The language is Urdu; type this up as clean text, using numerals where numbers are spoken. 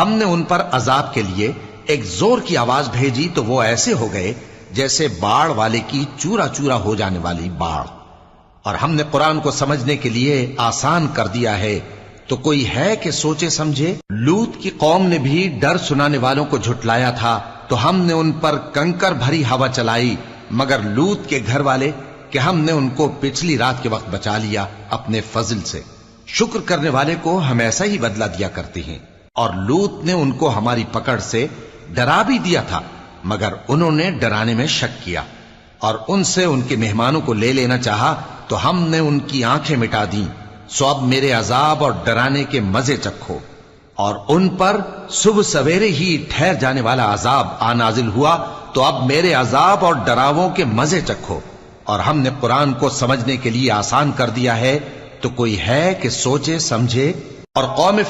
ہم نے ان پر عذاب کے لیے ایک زور کی آواز بھیجی تو وہ ایسے ہو گئے جیسے باڑ والے کی چورا چورا ہو جانے والی باڑ۔ اور ہم نے قرآن کو سمجھنے کے لیے آسان کر دیا ہے، تو کوئی ہے کہ سوچے سمجھے؟ لوط کی قوم نے بھی ڈر سنانے والوں کو جھٹلایا تھا، تو ہم نے ان پر کنکر بھری ہوا چلائی، مگر لوط کے گھر والے کہ ہم نے ان کو پچھلی رات کے وقت بچا لیا اپنے فضل سے۔ شکر کرنے والے کو ہم ایسا ہی بدلہ دیا کرتے ہیں۔ اور لوط نے ان کو ہماری پکڑ سے ڈرا بھی دیا تھا، مگر انہوں نے ڈرانے میں شک کیا، اور ان سے ان کے مہمانوں کو لے لینا چاہا تو ہم نے ان کی آنکھیں مٹا دیں۔ سو اب میرے عذاب اور ڈرانے کے مزے چکھو۔ اور ان پر صبح سویرے ہی ٹھہر جانے والا عذاب نازل ہوا، تو اب میرے عذاب اور ڈراووں کے مزے چکھو۔ اور ہم نے قرآن کو سمجھنے کے لیے آسان کر دیا ہے، تو کوئی ہے کہ سوچے سمجھے؟ اور قوم